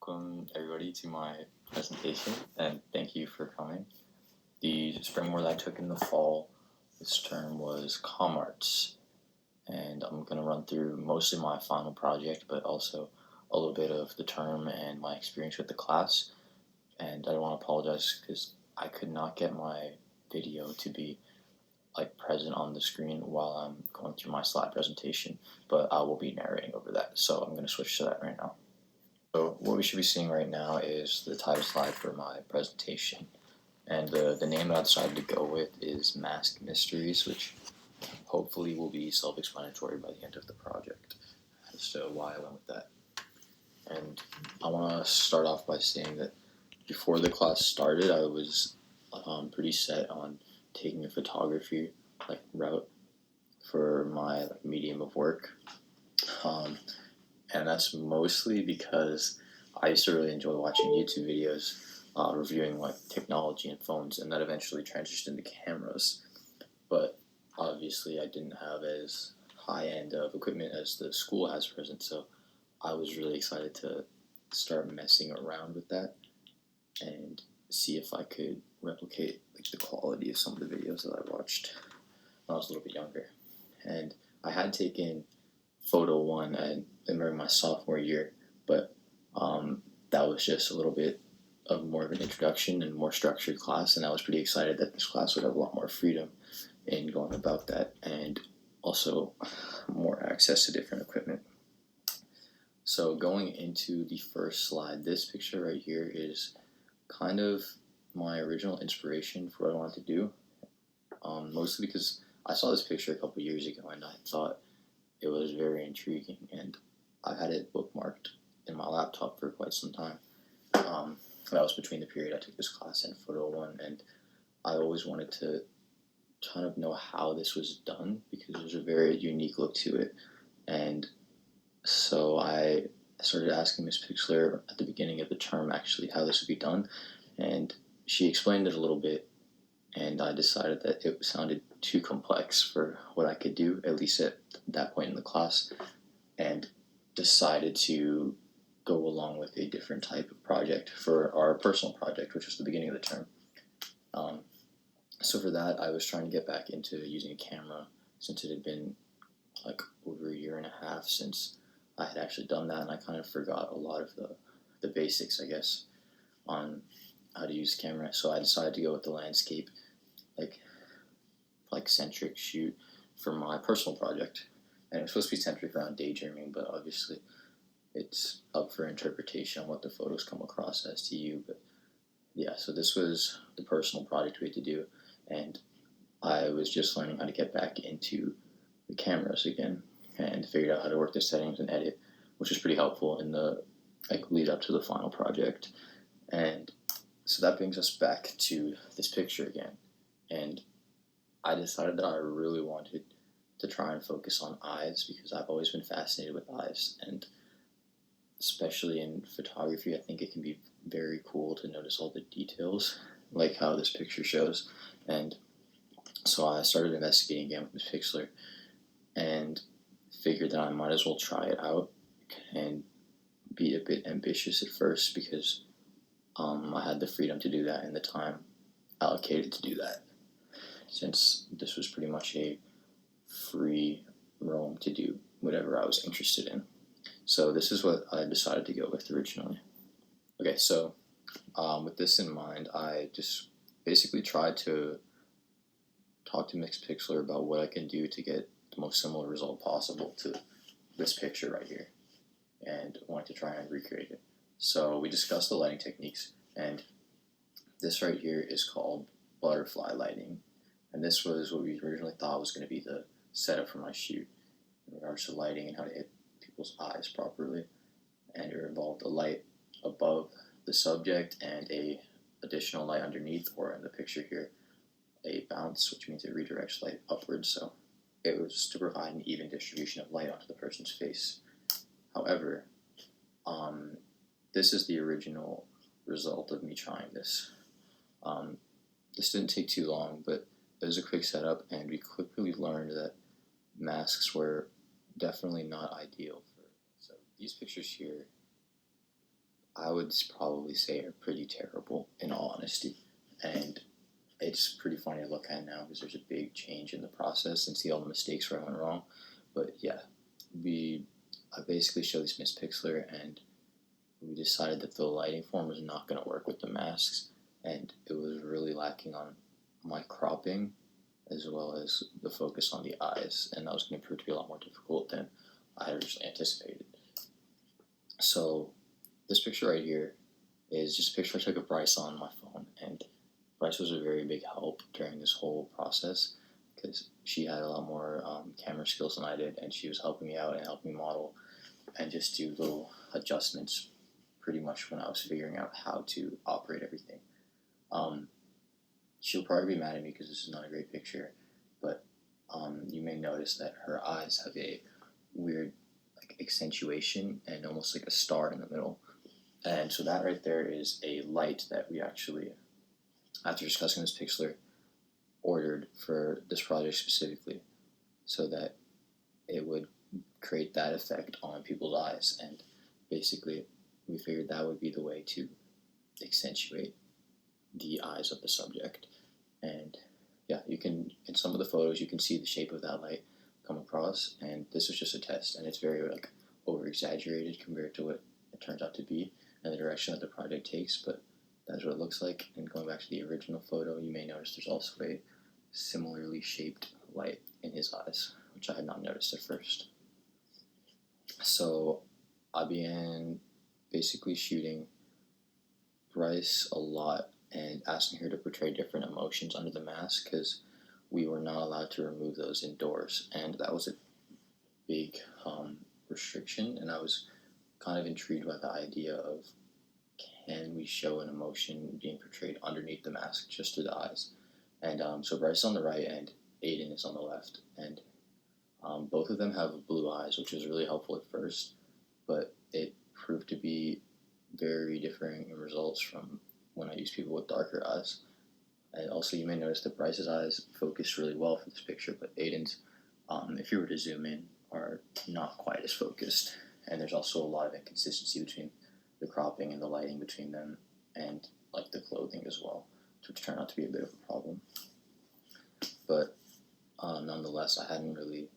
Welcome everybody to my presentation, and thank you for coming. The Springboard I took in the fall this term was Com Arts, and I'm going to run through mostly my final project, but also a little bit of the term and my experience with the class. And I want to apologize because I could not get my video to be present on the screen while I'm going through my slide presentation, but I will be narrating over that, so I'm going to switch to that right now. So what we should be seeing right now is the title slide for my presentation, and the name that I decided to go with is Mask Mysteries, which hopefully will be self-explanatory by the end of the project as to why I went with that. And I want to start off by saying that before the class started, I was pretty set on taking a photography route for my medium of work. And that's mostly because I used to really enjoy watching YouTube videos reviewing technology and phones, and that eventually transitioned into cameras. But obviously I didn't have as high-end of equipment as the school has present, so I was really excited to start messing around with that and see if I could replicate the quality of some of the videos that I watched when I was a little bit younger. And I had taken Photo 1 during my sophomore year, but that was just a little bit of more of an introduction and more structured class, and I was pretty excited that this class would have a lot more freedom in going about that and also more access to different equipment. So going into the first slide, this picture right here is kind of my original inspiration for what I wanted to do, mostly because I saw this picture a couple years ago and I thought it was very intriguing, and I had it bookmarked in my laptop for quite some time. That was between the period I took this class and Photo 1, and I always wanted to kind of know how this was done because there's a very unique look to it. And so I started asking Miss Pixler at the beginning of the term actually how this would be done, and she explained it a little bit, and I decided that it sounded too complex for what I could do, at least at that point in the class, and decided to go along with a different type of project for our personal project, which was the beginning of the term. So for that, I was trying to get back into using a camera since it had been over a year and a half since I had actually done that, and I kind of forgot a lot of the basics, I guess, on how to use the camera. So I decided to go with the landscape, centric shoot for my personal project. And it was supposed to be centric around daydreaming, but obviously it's up for interpretation on what the photos come across as to you. But yeah, so this was the personal project we had to do, and I was just learning how to get back into the cameras again and figured out how to work the settings and edit, which was pretty helpful in the lead up to the final project. And so that brings us back to this picture again, and I decided that I really wanted to try and focus on eyes because I've always been fascinated with eyes, and especially in photography, I think it can be very cool to notice all the details, like how this picture shows. And so I started investigating again with Ms. Pixler and figured that I might as well try it out and be a bit ambitious at first because I had the freedom to do that and the time allocated to do that, since this was pretty much a free roam to do whatever I was interested in. So this is what I decided to go with originally. Okay, so with this in mind, I just basically tried to talk to Ms. Pixler about what I can do to get the most similar result possible to this picture right here, and wanted to try and recreate it. So we discussed the lighting techniques, and this right here is called butterfly lighting, and this was what we originally thought was going to be the setup for my shoot in regards to lighting and how to hit people's eyes properly. And it involved a light above the subject and a additional light underneath, or in the picture here, a bounce, which means it redirects light upwards, so it was to provide an even distribution of light onto the person's face. However, this is the original result of me trying this. This didn't take too long, but it was a quick setup, and we quickly learned that masks were definitely not ideal for. So these pictures here I would probably say are pretty terrible, in all honesty. And it's pretty funny to look at now because there's a big change in the process and see all the mistakes where I went wrong. But yeah, I basically showed this Miss Pixlr, and we decided that the lighting form was not going to work with the masks, and it was really lacking on my cropping as well as the focus on the eyes, and that was going to prove to be a lot more difficult than I had originally anticipated. So this picture right here is just a picture I took of Bryce on my phone, and Bryce was a very big help during this whole process because she had a lot more camera skills than I did, and she was helping me out and helping me model and just do little adjustments pretty much when I was figuring out how to operate everything. Um, she'll probably be mad at me because this is not a great picture, but you may notice that her eyes have a weird like accentuation and almost like a star in the middle. And so that right there is a light that we actually, after discussing this Pixlr, ordered for this project specifically so that it would create that effect on people's eyes. And basically, we figured that would be the way to accentuate the eyes of the subject. And yeah, you can, in some of the photos, you can see the shape of that light come across. And this was just a test, and it's very like over exaggerated compared to what it turns out to be and the direction that the project takes. But that's what it looks like. And going back to the original photo, you may notice there's also a similarly shaped light in his eyes, which I had not noticed at first. So I began basically shooting Bryce a lot and asking her to portray different emotions under the mask because we were not allowed to remove those indoors, and that was a big restriction. And I was kind of intrigued by the idea of, can we show an emotion being portrayed underneath the mask just through the eyes? And so Bryce is on the right and Aiden is on the left, and both of them have blue eyes, which was really helpful at first, but it proved to be very differing in results from when I use people with darker eyes. And also, you may notice that Bryce's eyes focus really well for this picture, but Aiden's, if you were to zoom in, are not quite as focused. And there's also a lot of inconsistency between the cropping and the lighting between them, and like the clothing as well, which turned out to be a bit of a problem. But nonetheless, I hadn't really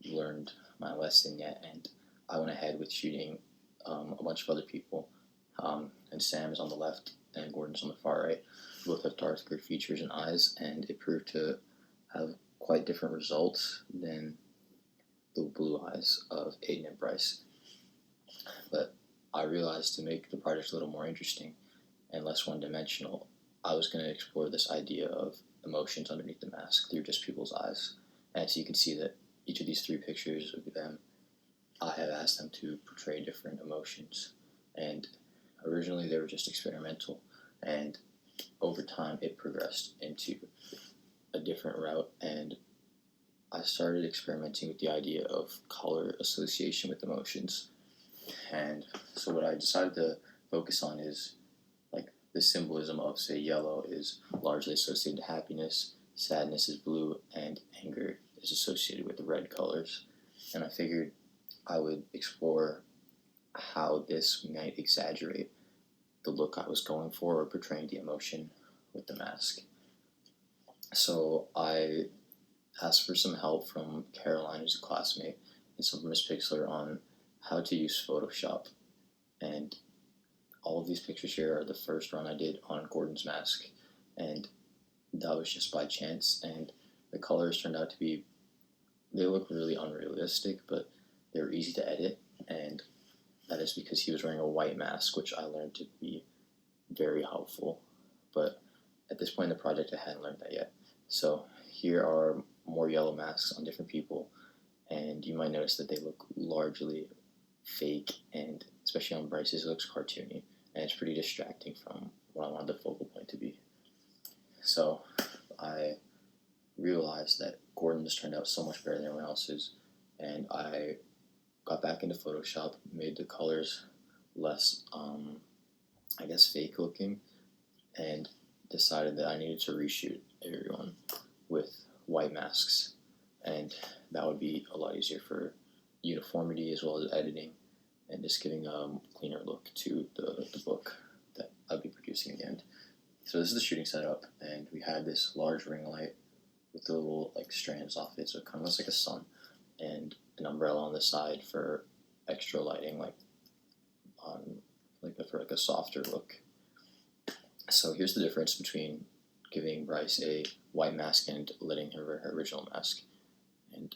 learned my lesson yet, and I went ahead with shooting a bunch of other people. And Sam is on the left and Gordon's on the far right. Both have darker features and eyes, and it proved to have quite different results than the blue eyes of Aiden and Bryce. But I realized to make the project a little more interesting and less one-dimensional, I was going to explore this idea of emotions underneath the mask through just people's eyes. And so you can see that each of these three pictures of them, I have asked them to portray different emotions. And originally they were just experimental, and over time it progressed into a different route, and I started experimenting with the idea of color association with emotions. And so what I decided to focus on is like the symbolism of, say, yellow is largely associated to happiness, sadness is blue, and anger is associated with the red colors. And I figured I would explore how this might exaggerate the look I was going for or portraying the emotion with the mask. So I asked for some help from Caroline, who's a classmate, and some from Miss Pixlr on how to use Photoshop. And all of these pictures here are the first run I did on Gordon's mask, and that was just by chance. And the colors turned out to be, they look really unrealistic, but they were easy to edit, and that is because he was wearing a white mask, which I learned to be very helpful. But at this point in the project, I hadn't learned that yet. So here are more yellow masks on different people, and you might notice that they look largely fake, and especially on Bryce's, it looks cartoony, and it's pretty distracting from what I wanted the focal point to be. So I realized that Gordon's turned out so much better than everyone else's, and I got back into Photoshop, made the colors less, I guess, fake looking, and decided that I needed to reshoot everyone with white masks, and that would be a lot easier for uniformity as well as editing and just giving a cleaner look to the So this is the shooting setup, and we had this large ring light with the little like strands off it, so it kind of looks like a sun, and an umbrella on the side for extra lighting, like on for like a softer look. So here's the difference between giving Bryce a white mask and letting her wear her original mask, and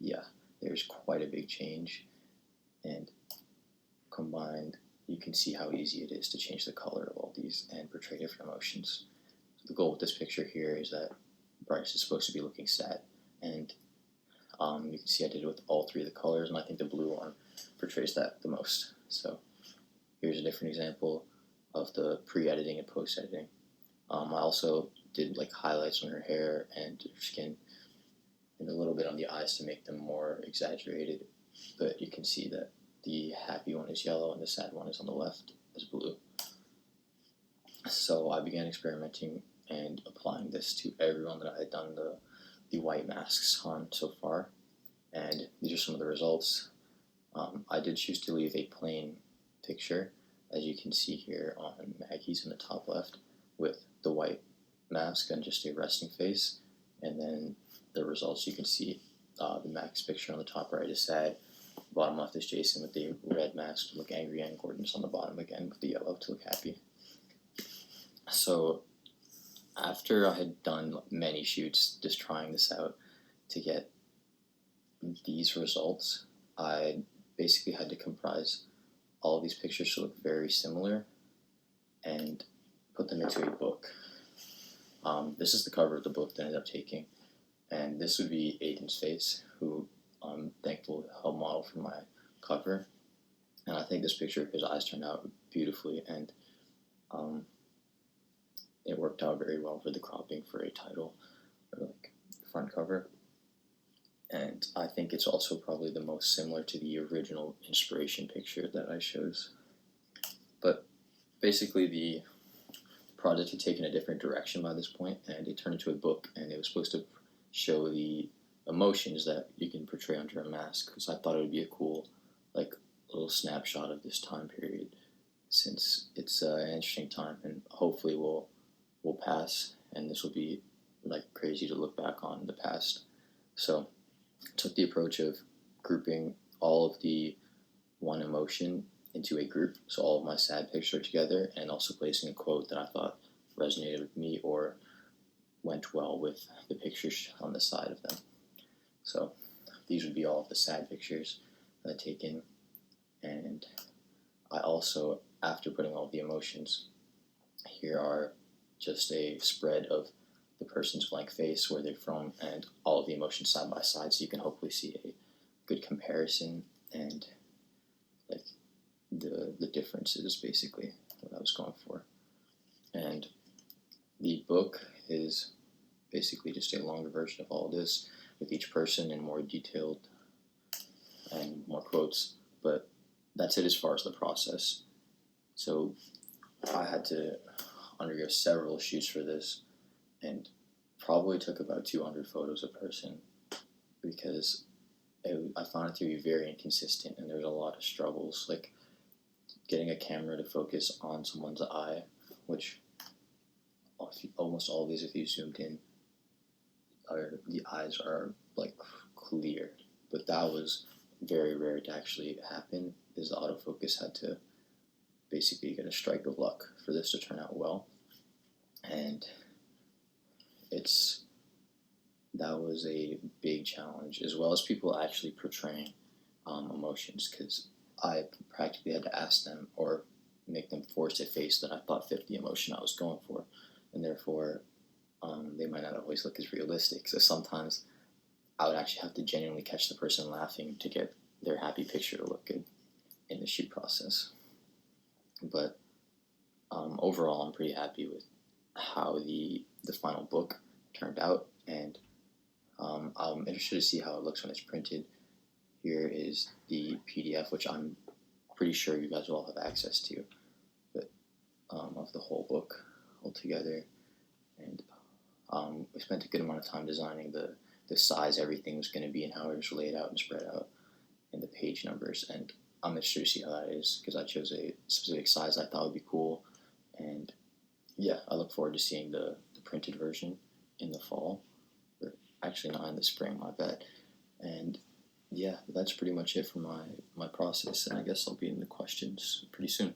yeah, there's quite a big change, and combined, you can see how easy it is to change the color of all these and portray different emotions. So the goal with this picture here is that Bryce is supposed to be looking sad, and you can see I did it with all three of the colors, and I think the blue one portrays that the most. So here's a different example of the pre-editing and post-editing. I also did like highlights on her hair and her skin and a little bit on the eyes to make them more exaggerated, but you can see that the happy one is yellow and the sad one is on the left is blue. So I began experimenting and applying this to everyone that I had done the white masks on so far, and these are some of the results. I did choose to leave a plain picture, as you can see here on Maggie's in the top left, with the white mask and just a resting face, and then the results you can see, the Max picture on the top right is sad, bottom left is Jason with the red mask to look angry, and Gordon's on the bottom again with the yellow to look happy. So after I had done many shoots just trying this out to get these results, I basically had to comprise all of these pictures to look very similar and put them into a book. This is the cover of the book that I ended up taking, and this would be Aiden's face, who I'm thankful helped model for my cover. And I think this picture of his eyes turned out beautifully, and it worked out very well for the cropping for a title or like front cover. And I think it's also probably the most similar to the original inspiration picture that I chose. But basically the project had taken a different direction by this point, and it turned into a book, and it was supposed to show the emotions that you can portray under a mask, because I thought it would be a cool like little snapshot of this time period, since it's an interesting time, and hopefully we'll pass, and this will be like crazy to look back on the past. So I took the approach of grouping all of the one emotion into a group, so all of my sad pictures are together, and also placing a quote that I thought resonated with me or went well with the pictures on the side of them. So these would be all of the sad pictures that I'd taken, and I also, after putting all the emotions, here are just a spread of the person's blank face, where they're from, and all of the emotions side by side, so you can hopefully see a good comparison and like the differences, basically, what I was going for. And the book is basically just a longer version of all this, with each person and more detailed and more quotes, but that's it as far as the process. So I had to undergo several shoots for this, and probably took about 200 photos a person, because I found it to be very inconsistent, and there was a lot of struggles, like getting a camera to focus on someone's eye, which almost all of these, if you zoomed in, the eyes are like clear, but that was very rare to actually happen, is the autofocus had to basically get a strike of luck for this to turn out well. And that was a big challenge, as well as people actually portraying emotions, because I practically had to ask them or make them force a face that I thought fit the emotion I was going for, and therefore they might not always look as realistic. So sometimes I would actually have to genuinely catch the person laughing to get their happy picture to look good in the shoot process. But overall, I'm pretty happy with how the final book turned out, and I'm interested to see how it looks when it's printed. Here is the PDF, which I'm pretty sure you guys will all have access to, but of the whole book altogether. And we spent a good amount of time designing the size everything was going to be and how it was laid out and spread out, and the page numbers. And I'm interested to see how that is, because I chose a specific size I thought would be cool, and yeah, I look forward to seeing the printed version in the fall. Or actually, not in the spring, my bad. And yeah, that's pretty much it for my process. And I guess I'll be in the questions pretty soon.